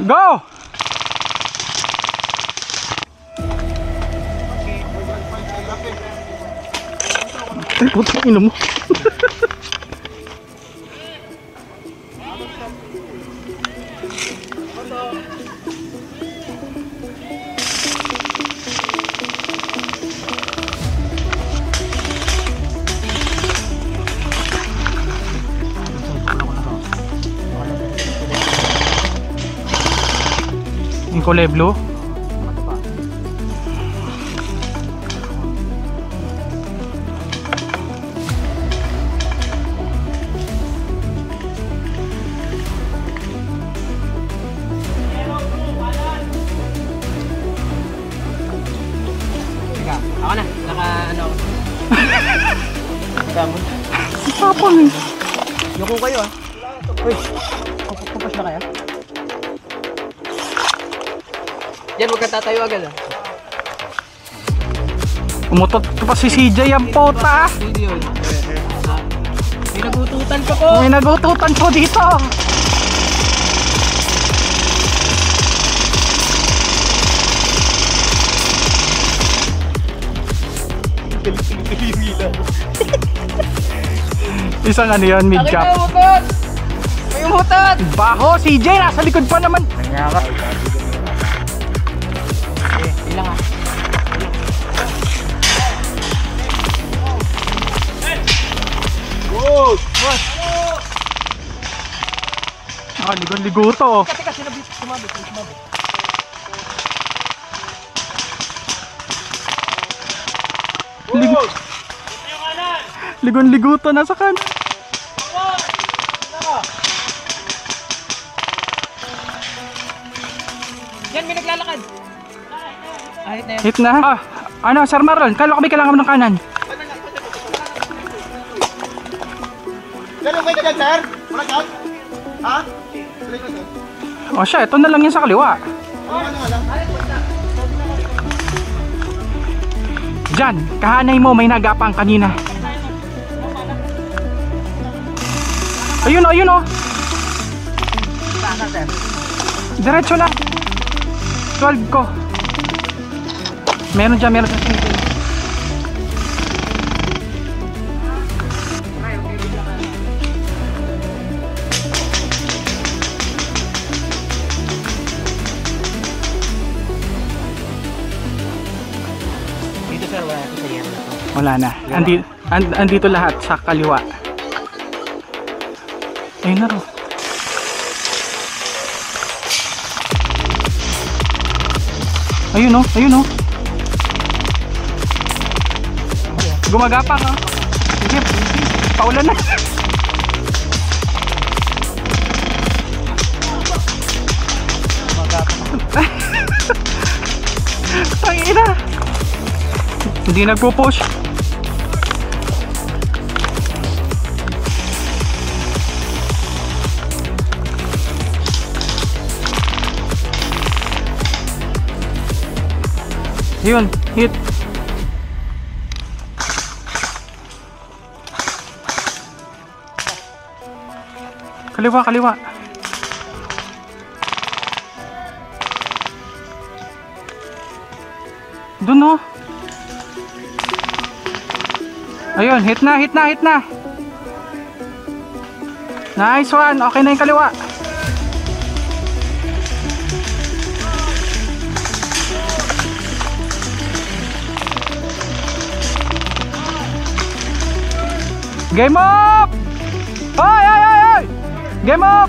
Go! Ay, putang ina mo. Yung kulay blue. Ako na, naka-ano ako. Damon. Tapang eh. Yuko kayo ah. Uy, kupas na kaya? Yan, huwag kang tatayo agad ah. Umutot pa si CJ ang puta. Hindi yun. May nagututan pa po. May nagututan po dito. Isang ano yun, mid cap. May umutot! May umutot! Baho, CJ, nasa likod pa naman. Nangyara. Ilang ah. Good! Ligon-ligo to. Teka, sinabit, sumabit. Ligon-ligo to, nasa kan. Yan, may naglalakad. Ahit na yan. Hit na. Ano, Sir Marlon, kala ko may kailangan mo ng kanan. Sir, okay ka dyan, sir? Wala ka? Ha? O siya, ito na lang yan sa kaliwa. Diyan, kahanay mo, may nagapang kanina. Ayun o. Saan na, sir? Diretso lang. 12 ko. Meron dyan. Dito, sir, wala ito sa yan. Wala na. Andito lahat sa kaliwa. Ayun na ro. Ayun o. Gumagapang o. Sige, paulan na. Tangina. Hindi nagpo-push. Yun, hit. Kaliwa. Doon o. Ayun, hit na. Nice one. Okay na yung kaliwa. Game up! Hoy! Game up!